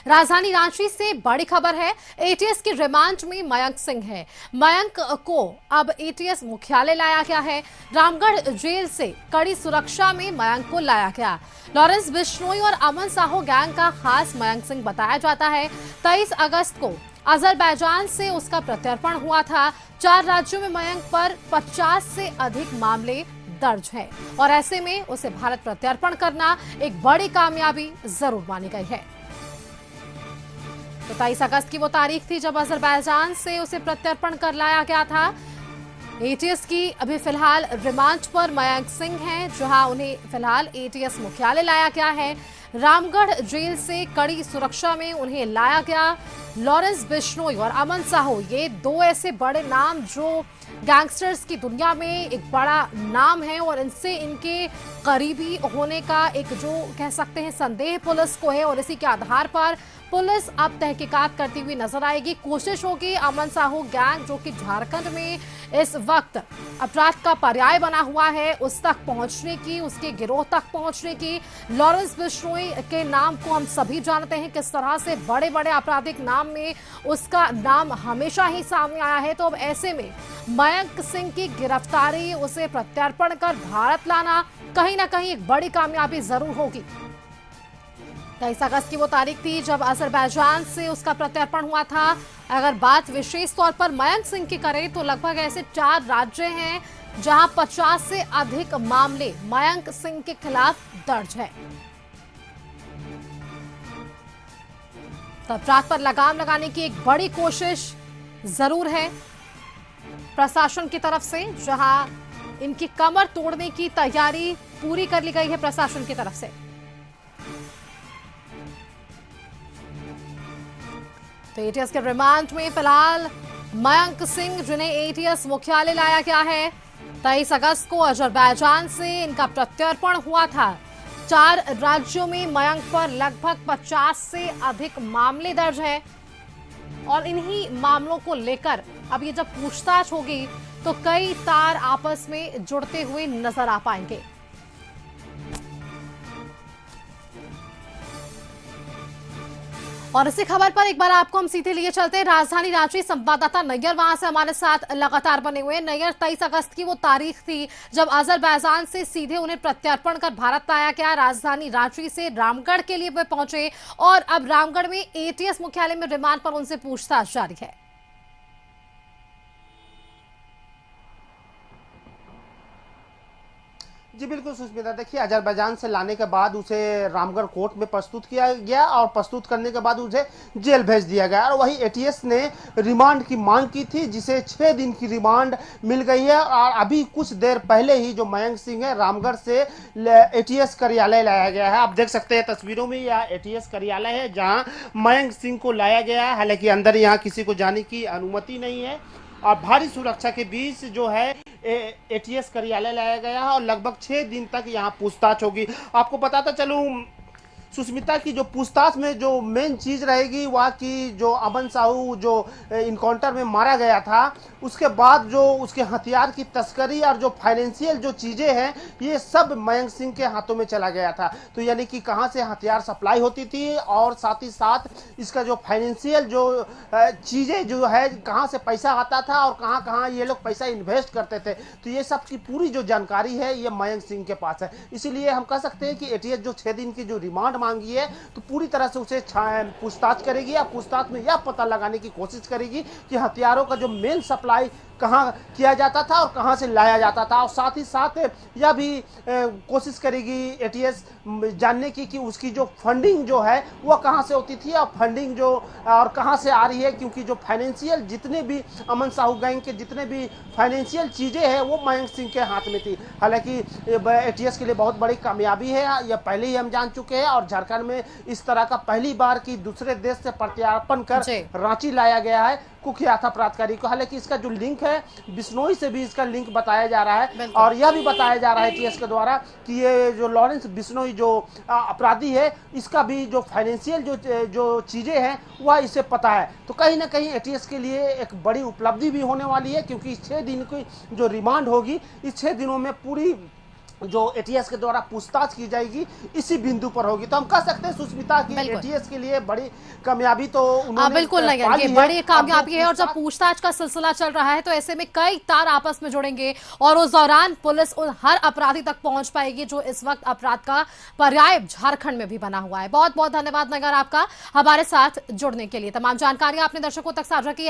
राजधानी रांची से बड़ी खबर है। एटीएस की रिमांड में मयंक सिंह है। मयंक को अब एटीएस मुख्यालय लाया गया है। रामगढ़ जेल से कड़ी सुरक्षा में मयंक को लाया गया। लॉरेंस बिश्नोई और अमन साहू गैंग का खास मयंक सिंह बताया जाता है। 23 अगस्त को अजरबैजान से उसका प्रत्यर्पण हुआ था। 4 राज्यों में मयंक पर 50 से अधिक मामले दर्ज है और ऐसे में उसे भारत प्रत्यर्पण करना एक बड़ी कामयाबी जरूर मानी गई है। तो 23 अगस्त की वो तारीख थी जब अजरबैजान से उसे प्रत्यर्पण कर लाया गया था। एटीएस की अभी फिलहाल रिमांड पर मयंक सिंह हैं, जहां उन्हें फिलहाल एटीएस मुख्यालय लाया गया है। रामगढ़ जेल से कड़ी सुरक्षा में उन्हें लाया गया। लॉरेंस बिश्नोई और अमन साहू, ये 2 ऐसे बड़े नाम जो गैंगस्टर्स की दुनिया में एक बड़ा नाम है और इनसे इनके करीबी होने का एक जो कह सकते हैं संदेह पुलिस को है और इसी के आधार पर पुलिस अब तहकीकात करती हुई नजर आएगी। कोशिश होगी अमन साहू गैंग, जो कि झारखंड में इस वक्त अपराध का पर्याय बना हुआ है, उस तक पहुंचने की, उसके गिरोह तक पहुंचने की। लॉरेंस बिश्नोई के नाम को हम सभी जानते हैं, किस तरह से बड़े बड़े आपराधिक नाम में उसका नाम हमेशा ही सामने आया है। तो अब ऐसे में मयंक सिंह की गिरफ्तारी, उसे प्रत्यर्पण कर भारत लाना कहीं ना कहीं एक बड़ी कामयाबी जरूर होगी। 23 अगस्त की वो तारीख थी जब अजरबैजान से उसका प्रत्यर्पण हुआ था। अगर बात विशेष तौर पर मयंक सिंह की करें तो लगभग ऐसे 4 राज्य हैं जहां 50 से अधिक मामले मयंक सिंह के खिलाफ दर्ज है। तो अपराध पर लगाम लगाने की एक बड़ी कोशिश जरूर है प्रशासन की तरफ से, जहां इनकी कमर तोड़ने की तैयारी पूरी कर ली गई है प्रशासन की तरफ से। तो एटीएस के रिमांड में फिलहाल मयंक सिंह, जिन्हें एटीएस मुख्यालय लाया गया है। 23 अगस्त को अजरबैजान से इनका प्रत्यर्पण हुआ था। 4 राज्यों में मयंक पर लगभग 50 से अधिक मामले दर्ज है और इन्हीं मामलों को लेकर अब ये जब पूछताछ होगी तो कई तार आपस में जुड़ते हुए नजर आ पाएंगे। और इसी खबर पर एक बार आपको हम सीधे लिए चलते हैं। राजधानी रांची संवाददाता नैयर वहां से हमारे साथ लगातार बने हुए हैं। नैयर, 23 अगस्त की वो तारीख थी जब अजरबैजान से सीधे उन्हें प्रत्यर्पण कर भारत लाया गया। राजधानी रांची से रामगढ़ के लिए वे पहुंचे और अब रामगढ़ में एटीएस मुख्यालय में रिमांड पर उनसे पूछताछ जारी है। जी बिल्कुल सुष्मिता, देखिए अजरबैजान से लाने के बाद उसे रामगढ़ कोर्ट में प्रस्तुत किया गया और प्रस्तुत करने के बाद उसे जेल भेज दिया गया और वही एटीएस ने रिमांड की मांग की थी, जिसे 6 दिन की रिमांड मिल गई है। और अभी कुछ देर पहले ही जो मयंक सिंह है, रामगढ़ से एटीएस कार्यालय लाया गया है। आप देख सकते हैं तस्वीरों में, यह एटीएस कार्यालय है जहाँ मयंक सिंह को लाया गया है। हालांकि अंदर यहाँ किसी को जाने की अनुमति नहीं है और भारी सुरक्षा के बीच जो है एटीएस कार्यालय लाया गया है और लगभग 6 दिन तक यहाँ पूछताछ होगी। आपको बताता चलूँ सुष्मिता की जो पूछताछ में जो मेन चीज़ रहेगी वह कि जो अमन साहू जो इनकाउंटर में मारा गया था, उसके बाद जो उसके हथियार की तस्करी और जो फाइनेंशियल जो चीज़ें हैं, ये सब मयंक सिंह के हाथों में चला गया था। तो यानी कि कहाँ से हथियार सप्लाई होती थी और साथ ही साथ इसका जो फाइनेंशियल जो चीज़ें जो है, कहाँ से पैसा आता था और कहाँ कहाँ ये लोग पैसा इन्वेस्ट करते थे, तो ये सब की पूरी जो जानकारी है ये मयंक सिंह के पास है। इसीलिए हम कह सकते हैं कि एटीएस जो 6 दिन की जो रिमांड मांगी है तो पूरी तरह से उसे पूछताछ करेगी या पूछताछ में यह पता लगाने की कोशिश करेगी कि हथियारों का जो मेन सप्लाई कहाँ किया जाता था और कहाँ से लाया जाता था। और साथ ही साथ यह भी कोशिश करेगी एटीएस जानने की कि उसकी जो फंडिंग जो है वह कहाँ से होती थी और फंडिंग जो और कहाँ से आ रही है, क्योंकि जो फाइनेंशियल जितने भी अमन साहू गैंग के जितने भी फाइनेंशियल चीज़ें हैं वो मयंक सिंह के हाथ में थी। हालांकि एटीएस के लिए बहुत बड़ी कामयाबी है, यह पहले ही हम जान चुके हैं और झारखंड में इस तरह का पहली बार की दूसरे देश से प्रत्यार्पण कर रांची लाया गया है कुख्यात अपराधकारी को। हालांकि इसका जो लिंक है बिश्नोई से भी इसका लिंक बताया जा रहा है और यह भी बताया जा रहा है एटीएस के द्वारा कि ये जो लॉरेंस बिश्नोई जो अपराधी है, इसका भी जो फाइनेंशियल जो चीज़ें हैं वह इसे पता है। तो कहीं ना कहीं एटीएस के लिए एक बड़ी उपलब्धि भी होने वाली है, क्योंकि 6 दिन की जो रिमांड होगी, इस 6 दिनों में पूरी जो एटीएस के द्वारा पूछताछ की जाएगी इसी बिंदु पर होगी। तो हम कह सकते हैं सुष्मिता की बिल्कुल। एटीएस के लिए बड़ी कामयाबी तो उन्होंने बिल्कुल नहीं पा है, ये ली बड़ी है। कामयाबी है। और जब पूछताछ- पूछताछ का सिलसिला चल रहा है तो ऐसे में कई तार आपस में जुड़ेंगे और उस दौरान पुलिस उन हर अपराधी तक पहुंच पाएगी जो इस वक्त अपराध का पर्याय झारखंड में भी बना हुआ है। बहुत बहुत धन्यवाद नगर आपका हमारे साथ जुड़ने के लिए। तमाम जानकारियां आपने दर्शकों तक साझा की।